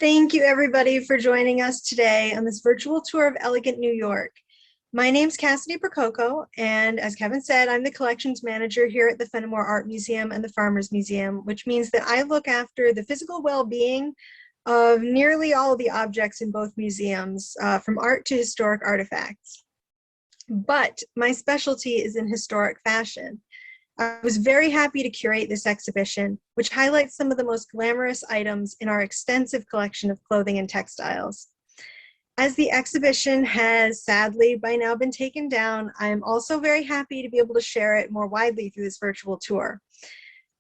Thank you, everybody, for joining us today on this virtual tour of elegant New York. My name's Cassidy Percoco, and as Kevin said, I'm the collections manager here at the Fenimore Art Museum and the Farmers Museum, which means that I look after the physical well-being of nearly all the objects in both museums, from art to historic artifacts. But my specialty is in historic fashion. I was very happy to curate this exhibition, which highlights some of the most glamorous items in our extensive collection of clothing and textiles. As the exhibition has sadly by now been taken down, I am also very happy to be able to share it more widely through this virtual tour.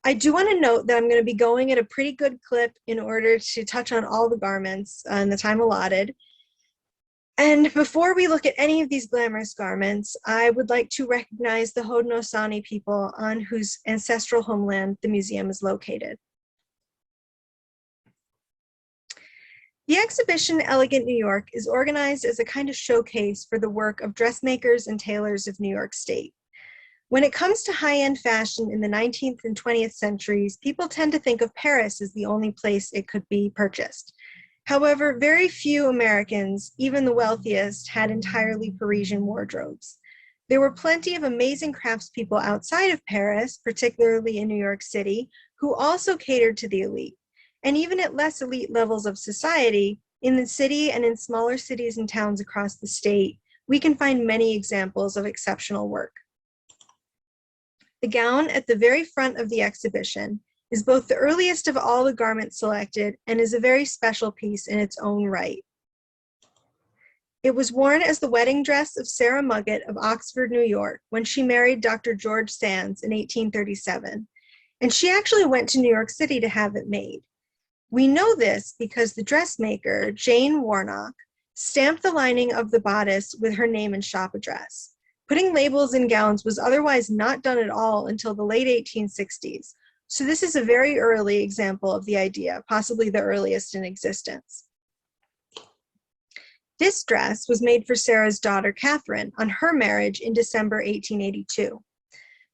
I do want to note that I'm going to be going at a pretty good clip in order to touch on all the garments in the time allotted. And before we look at any of these glamorous garments, I would like to recognize the Haudenosaunee people on whose ancestral homeland the museum is located. The exhibition Elegant New York is organized as a kind of showcase for the work of dressmakers and tailors of New York State. When it comes to high-end fashion in the 19th and 20th centuries, people tend to think of Paris as the only place it could be purchased. However, very few Americans, even the wealthiest, had entirely Parisian wardrobes. There were plenty of amazing craftspeople outside of Paris, particularly in New York City, who also catered to the elite. And even at less elite levels of society, in the city and in smaller cities and towns across the state, we can find many examples of exceptional work. The gown at the very front of the exhibition is both the earliest of all the garments selected and is a very special piece in its own right. It was worn as the wedding dress of Sarah Muggett of Oxford, New York, when she married Dr. George Sands in 1837, and she actually went to New York City to have it made. We know this because the dressmaker, Jane Warnock, stamped the lining of the bodice with her name and shop address. Putting labels in gowns was otherwise not done at all until the late 1860s. So this is a very early example of the idea, possibly the earliest in existence. This dress was made for Sarah's daughter, Catherine, on her marriage in December 1882.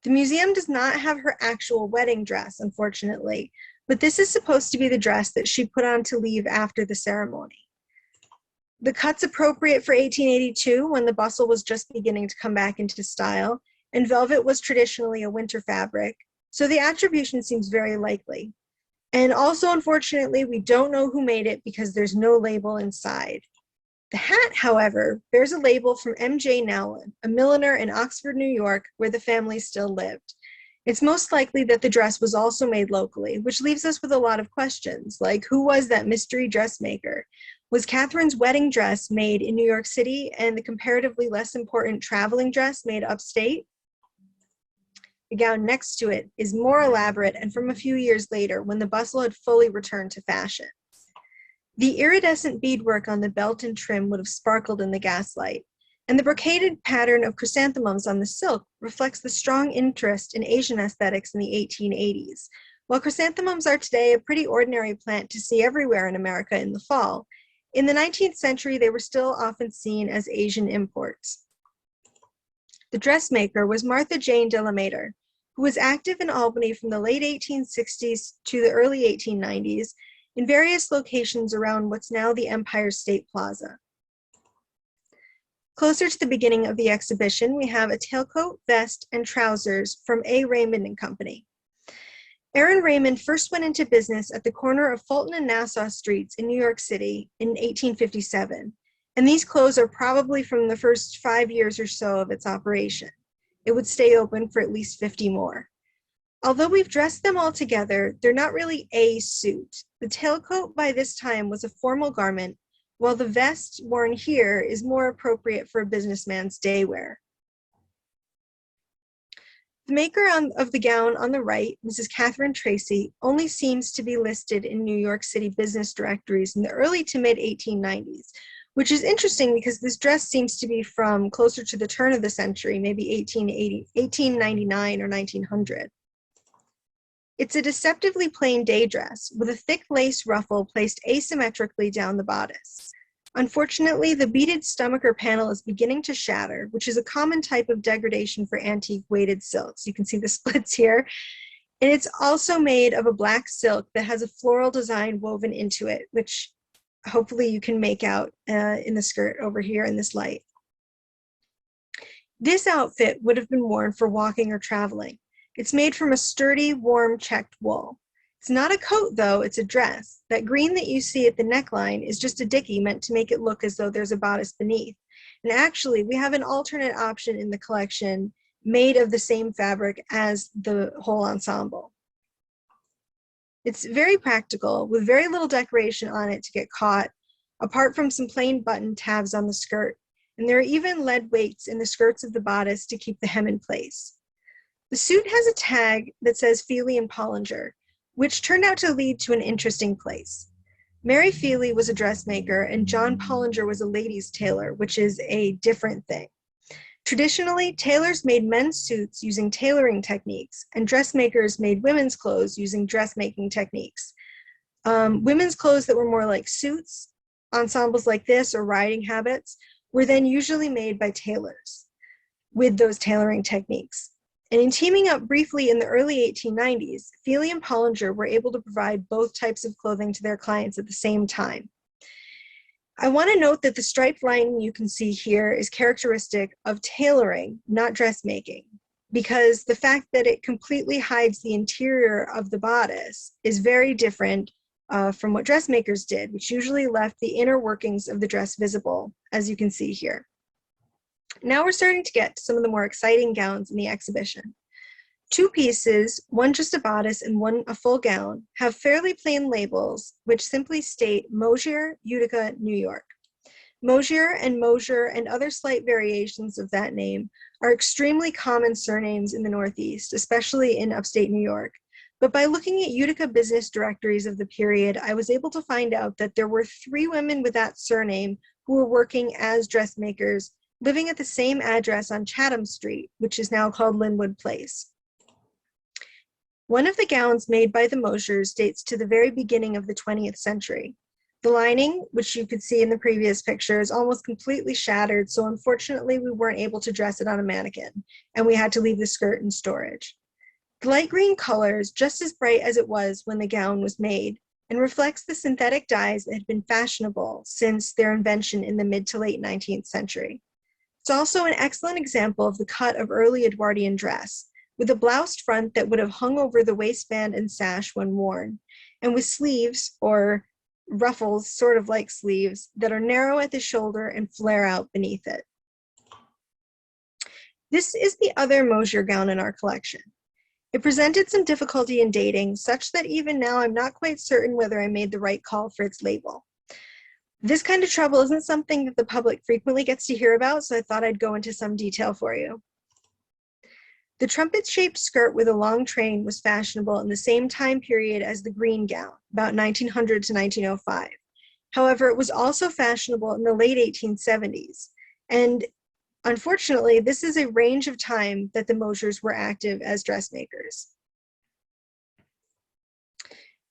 The museum does not have her actual wedding dress, unfortunately, but this is supposed to be the dress that she put on to leave after the ceremony. The cut's appropriate for 1882, when the bustle was just beginning to come back into style, and velvet was traditionally a winter fabric. So the attribution seems very likely. And also, unfortunately, we don't know who made it because there's no label inside. The hat, however, bears a label from M.J. Nowlin, a milliner in Oxford, New York, where the family still lived. It's most likely that the dress was also made locally, which leaves us with a lot of questions, like who was that mystery dressmaker? Was Catherine's wedding dress made in New York City and the comparatively less important traveling dress made upstate? The gown next to it is more elaborate and from a few years later when the bustle had fully returned to fashion. The iridescent beadwork on the belt and trim would have sparkled in the gaslight, and the brocaded pattern of chrysanthemums on the silk reflects the strong interest in Asian aesthetics in the 1880s. While chrysanthemums are today a pretty ordinary plant to see everywhere in America in the fall, in the 19th century they were still often seen as Asian imports. The dressmaker was Martha Jane de la Mater, who was active in Albany from the late 1860s to the early 1890s in various locations around what's now the Empire State Plaza. Closer to the beginning of the exhibition, we have a tailcoat, vest, and trousers from A. Raymond and Company. Aaron Raymond first went into business at the corner of Fulton and Nassau Streets in New York City in 1857, and these clothes are probably from the first 5 years or so of its operation. It would stay open for at least 50 more. Although we've dressed them all together, they're not really a suit. The tailcoat by this time was a formal garment, while the vest worn here is more appropriate for a businessman's day wear. The maker of the gown on the right, Mrs. Catherine Tracy, only seems to be listed in New York City business directories in the early to mid 1890s, which is interesting because this dress seems to be from closer to the turn of the century, maybe 1899 or 1900. It's a deceptively plain day dress with a thick lace ruffle placed asymmetrically down the bodice. Unfortunately, the beaded stomacher panel is beginning to shatter, which is a common type of degradation for antique weighted silks. You can see the splits here. And it's also made of a black silk that has a floral design woven into it, which hopefully you can make out in the skirt over here in this light. This outfit would have been worn for walking or traveling. It's made from a sturdy, warm, checked wool. It's not a coat, though, it's a dress. That green that you see at the neckline is just a dicky meant to make it look as though there's a bodice beneath. And actually, we have an alternate option in the collection made of the same fabric as the whole ensemble. It's very practical, with very little decoration on it to get caught, apart from some plain button tabs on the skirt. And there are even lead weights in the skirts of the bodice to keep the hem in place. The suit has a tag that says Feely and Pollinger, which turned out to lead to an interesting place. Mary Feely was a dressmaker and John Pollinger was a ladies' tailor, which is a different thing. Traditionally, tailors made men's suits using tailoring techniques, and dressmakers made women's clothes using dressmaking techniques. Women's clothes that were more like suits, ensembles like this, or riding habits, were then usually made by tailors with those tailoring techniques. And in teaming up briefly in the early 1890s, Feely and Pollinger were able to provide both types of clothing to their clients at the same time. I want to note that the striped lining you can see here is characteristic of tailoring, not dressmaking, because the fact that it completely hides the interior of the bodice is very different from what dressmakers did, which usually left the inner workings of the dress visible, as you can see here. Now we're starting to get to some of the more exciting gowns in the exhibition. Two pieces, one just a bodice and one a full gown, have fairly plain labels which simply state Mosier, Utica, New York. Mosier and other slight variations of that name are extremely common surnames in the Northeast, especially in upstate New York. But by looking at Utica business directories of the period, I was able to find out that there were 3 women with that surname who were working as dressmakers, living at the same address on Chatham Street, which is now called Linwood Place. One of the gowns made by the Mosiers dates to the very beginning of the 20th century. The lining, which you could see in the previous picture, is almost completely shattered, so unfortunately we weren't able to dress it on a mannequin, and we had to leave the skirt in storage. The light green color is just as bright as it was when the gown was made, and reflects the synthetic dyes that had been fashionable since their invention in the mid to late 19th century. It's also an excellent example of the cut of early Edwardian dress, with a bloused front that would have hung over the waistband and sash when worn, and with sleeves, or ruffles, sort of like sleeves, that are narrow at the shoulder and flare out beneath it. This is the other Mosier gown in our collection. It presented some difficulty in dating, such that even now I'm not quite certain whether I made the right call for its label. This kind of trouble isn't something that the public frequently gets to hear about, so I thought I'd go into some detail for you. The trumpet-shaped skirt with a long train was fashionable in the same time period as the green gown, about 1900 to 1905. However, it was also fashionable in the late 1870s, and unfortunately, this is a range of time that the Mosiers were active as dressmakers.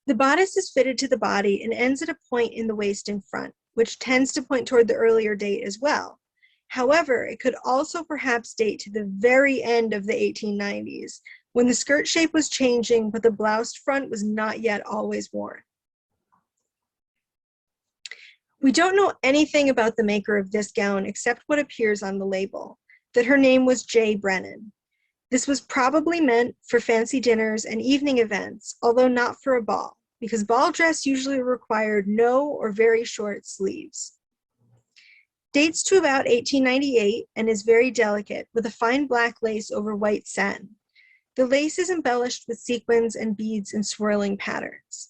The bodice is fitted to the body and ends at a point in the waist in front, which tends to point toward the earlier date as well. However, it could also perhaps date to the very end of the 1890s, when the skirt shape was changing, but the bloused front was not yet always worn. We don't know anything about the maker of this gown except what appears on the label, that her name was J. Brennan. This was probably meant for fancy dinners and evening events, although not for a ball, because ball dress usually required no or very short sleeves. Dates to about 1898 and is very delicate, with a fine black lace over white satin. The lace is embellished with sequins and beads in swirling patterns.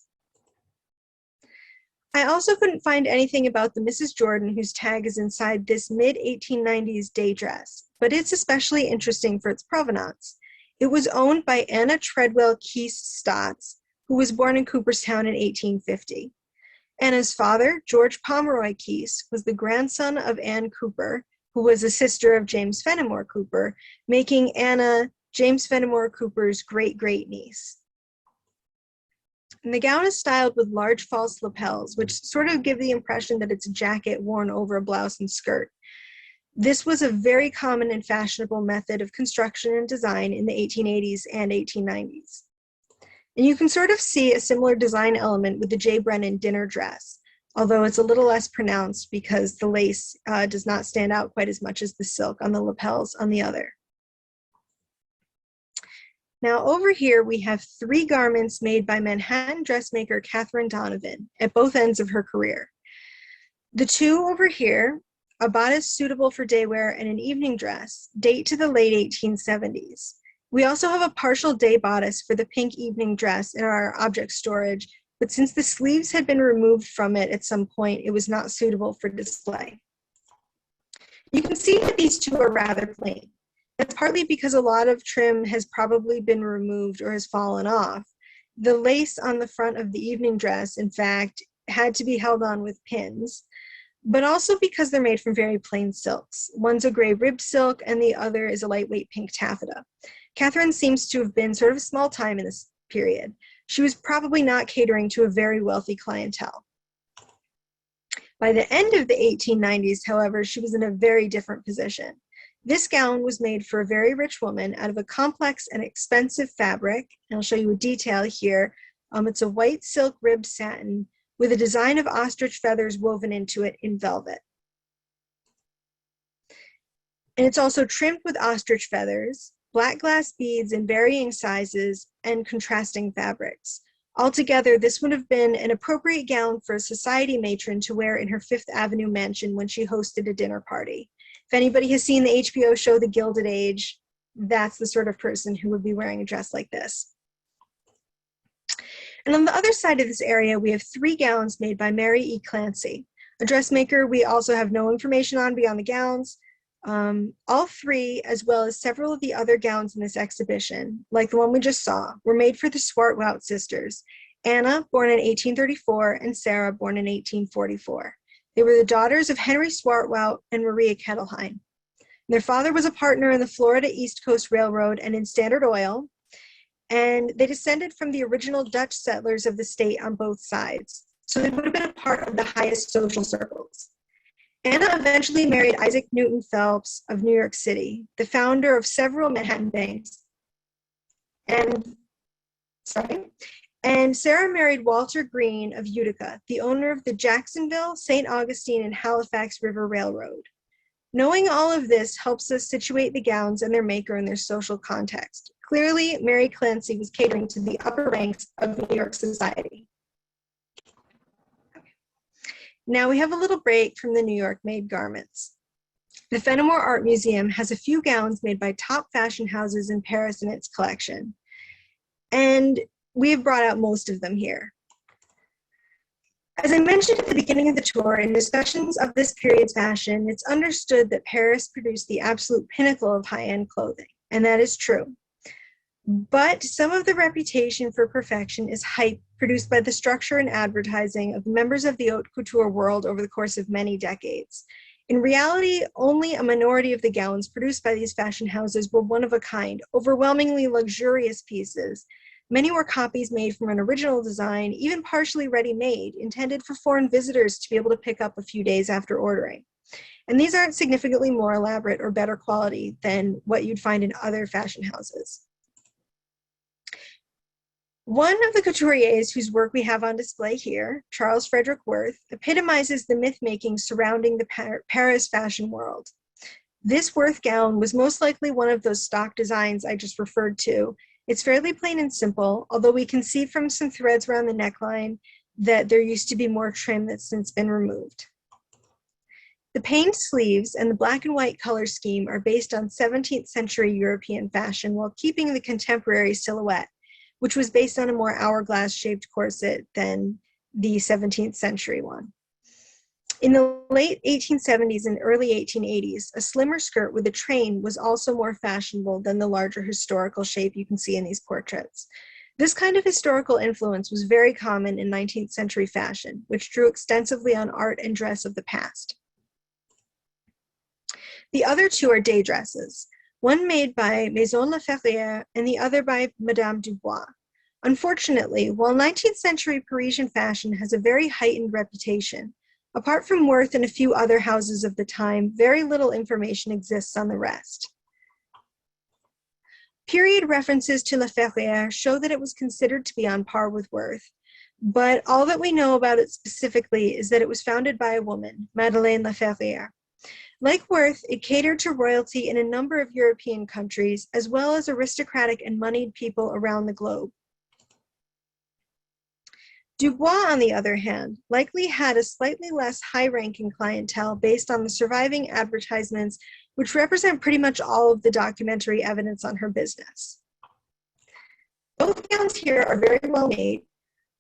I also couldn't find anything about the Mrs. Jordan whose tag is inside this mid-1890s day dress, but it's especially interesting for its provenance. It was owned by Anna Treadwell Keese Stotts, who was born in Cooperstown in 1850. Anna's father, George Pomeroy Keese, was the grandson of Anne Cooper, who was a sister of James Fenimore Cooper, making Anna James Fenimore Cooper's great-great-niece. And the gown is styled with large false lapels, which sort of give the impression that it's a jacket worn over a blouse and skirt. This was a very common and fashionable method of construction and design in the 1880s and 1890s. And you can sort of see a similar design element with the J. Brennan dinner dress, although it's a little less pronounced because the lace does not stand out quite as much as the silk on the lapels on the other. Now over here we have 3 garments made by Manhattan dressmaker Catherine Donovan at both ends of her career. The 2 over here, a bodice suitable for day wear and an evening dress, date to the late 1870s. We also have a partial day bodice for the pink evening dress in our object storage, but since the sleeves had been removed from it at some point, it was not suitable for display. You can see that these 2 are rather plain. That's partly because a lot of trim has probably been removed or has fallen off. The lace on the front of the evening dress, in fact, had to be held on with pins, but also because they're made from very plain silks. One's a gray rib silk and the other is a lightweight pink taffeta. Catherine seems to have been sort of small time in this period. She was probably not catering to a very wealthy clientele. By the end of the 1890s, however, she was in a very different position. This gown was made for a very rich woman out of a complex and expensive fabric, and I'll show you a detail here. It's a white silk ribbed satin with a design of ostrich feathers woven into it in velvet. And it's also trimmed with ostrich feathers, black glass beads in varying sizes, and contrasting fabrics. Altogether, this would have been an appropriate gown for a society matron to wear in her Fifth Avenue mansion when she hosted a dinner party. If anybody has seen the HBO show The Gilded Age, that's the sort of person who would be wearing a dress like this. And on the other side of this area, we have 3 gowns made by Mary E. Clancy, a dressmaker we also have no information on beyond the gowns. All 3, as well as several of the other gowns in this exhibition, like the one we just saw, were made for the Swartwout sisters, Anna, born in 1834, and Sarah, born in 1844. They were the daughters of Henry Swartwout and Maria Kettelheim. Their father was a partner in the Florida East Coast Railroad and in Standard Oil, and they descended from the original Dutch settlers of the state on both sides, so they would have been a part of the highest social circles. Anna eventually married Isaac Newton Phelps of New York City, the founder of several Manhattan banks. And Sarah married Walter Green of Utica, the owner of the Jacksonville, St. Augustine, and Halifax River Railroad. Knowing all of this helps us situate the gowns and their maker in their social context. Clearly, Mary Clancy was catering to the upper ranks of New York society. Now we have a little break from the New York-made garments. The Fenimore Art Museum has a few gowns made by top fashion houses in Paris in its collection, and we have brought out most of them here. As I mentioned at the beginning of the tour, in discussions of this period's fashion, it's understood that Paris produced the absolute pinnacle of high-end clothing, and that is true. But some of the reputation for perfection is hype produced by the structure and advertising of the members of the haute couture world over the course of many decades. In reality, only a minority of the gowns produced by these fashion houses were one of a kind, overwhelmingly luxurious pieces. Many were copies made from an original design, even partially ready-made, intended for foreign visitors to be able to pick up a few days after ordering. And these aren't significantly more elaborate or better quality than what you'd find in other fashion houses. One of the couturiers whose work we have on display here, Charles Frederick Worth, epitomizes the myth-making surrounding the Paris fashion world. This Worth gown was most likely one of those stock designs I just referred to. It's fairly plain and simple, although we can see from some threads around the neckline that there used to be more trim that's since been removed. The paned sleeves and the black and white color scheme are based on 17th century European fashion while keeping the contemporary silhouette, which was based on a more hourglass-shaped corset than the 17th century one. In the late 1870s and early 1880s, a slimmer skirt with a train was also more fashionable than the larger historical shape you can see in these portraits. This kind of historical influence was very common in 19th century fashion, which drew extensively on art and dress of the past. The other 2 are day dresses, one made by Maison La Ferrière and the other by Madame Dubois. Unfortunately, while 19th century Parisian fashion has a very heightened reputation, apart from Worth and a few other houses of the time, very little information exists on the rest. Period references to La Ferrière show that it was considered to be on par with Worth, but all that we know about it specifically is that it was founded by a woman, Madeleine Laferrière. Like Worth, it catered to royalty in a number of European countries, as well as aristocratic and moneyed people around the globe. Dubois, on the other hand, likely had a slightly less high-ranking clientele based on the surviving advertisements, which represent pretty much all of the documentary evidence on her business. Both gowns here are very well made,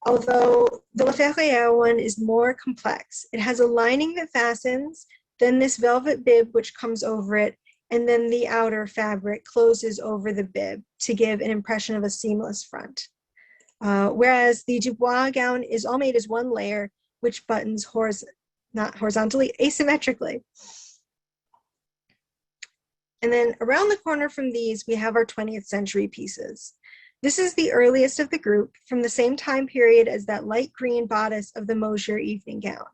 although the Laferrière one is more complex. It has a lining that fastens, then this velvet bib which comes over it, and then the outer fabric closes over the bib to give an impression of a seamless front. Whereas the Dubois gown is all made as one layer, which buttons not horizontally, asymmetrically. And then around the corner from these, we have our 20th century pieces. This is the earliest of the group, from the same time period as that light green bodice of the Mosier evening gown.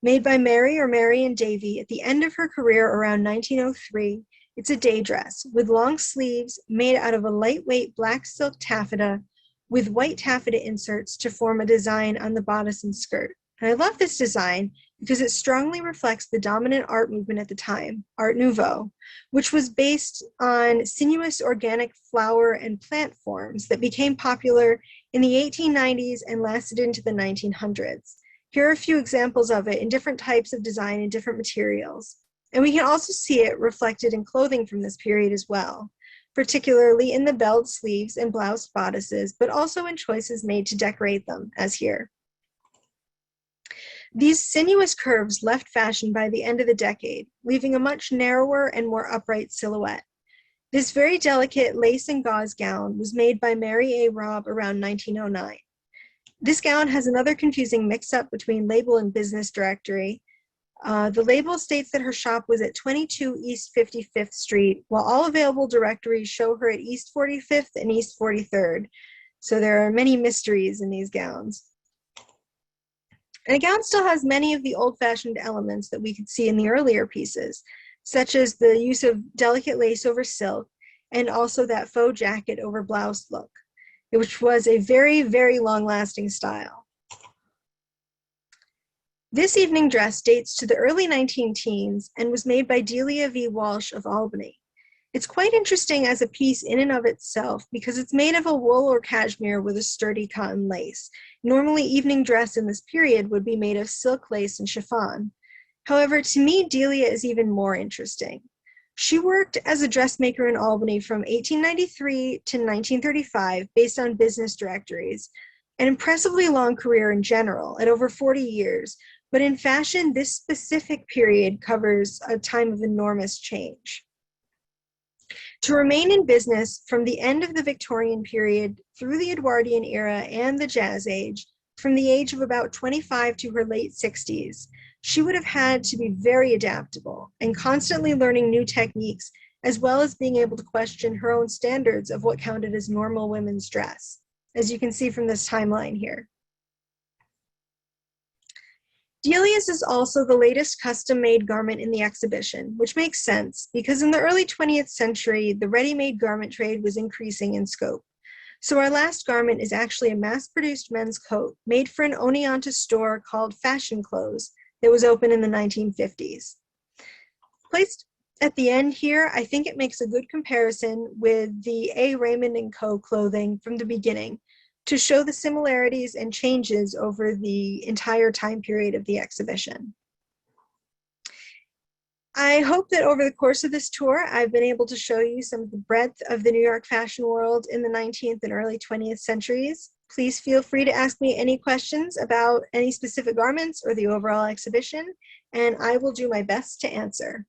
Made by Mary or Marion Davy at the end of her career around 1903, it's a day dress with long sleeves made out of a lightweight black silk taffeta with white taffeta inserts to form a design on the bodice and skirt. And I love this design because it strongly reflects the dominant art movement at the time, Art Nouveau, which was based on sinuous organic flower and plant forms that became popular in the 1890s and lasted into the 1900s. Here are a few examples of it in different types of design and different materials. And we can also see it reflected in clothing from this period as well, particularly in the belled sleeves and bloused bodices, but also in choices made to decorate them, as here. These sinuous curves left fashion by the end of the decade, leaving a much narrower and more upright silhouette. This very delicate lace and gauze gown was made by Mary A. Robb around 1909. This gown has another confusing mix-up between label and business directory. The label states that her shop was at 22 East 55th Street, while all available directories show her at East 45th and East 43rd. So there are many mysteries in these gowns. And the gown still has many of the old-fashioned elements that we could see in the earlier pieces, such as the use of delicate lace over silk, and also that faux jacket over blouse look, which was a very, very long-lasting style. This evening dress dates to the early 19-teens and was made by Delia V. Walsh of Albany. It's quite interesting as a piece in and of itself because it's made of a wool or cashmere with a sturdy cotton lace. Normally, evening dress in this period would be made of silk lace and chiffon. However, to me, Delia is even more interesting. She worked as a dressmaker in Albany from 1893 to 1935 based on business directories, an impressively long career in general at over 40 years, but in fashion, this specific period covers a time of enormous change. To remain in business from the end of the Victorian period through the Edwardian era and the Jazz Age, from the age of about 25 to her late 60s, she would have had to be very adaptable and constantly learning new techniques, as well as being able to question her own standards of what counted as normal women's dress, as you can see from this timeline here. Delia's is also the latest custom-made garment in the exhibition, which makes sense because in the early 20th century, the ready-made garment trade was increasing in scope. So our last garment is actually a mass-produced men's coat made for an Oneonta store called Fashion Clothes that was open in the 1950s. Placed at the end here, I think it makes a good comparison with the A. Raymond & Co. clothing from the beginning, to show the similarities and changes over the entire time period of the exhibition. I hope that over the course of this tour, I've been able to show you some of the breadth of the New York fashion world in the 19th and early 20th centuries. Please feel free to ask me any questions about any specific garments or the overall exhibition, and I will do my best to answer.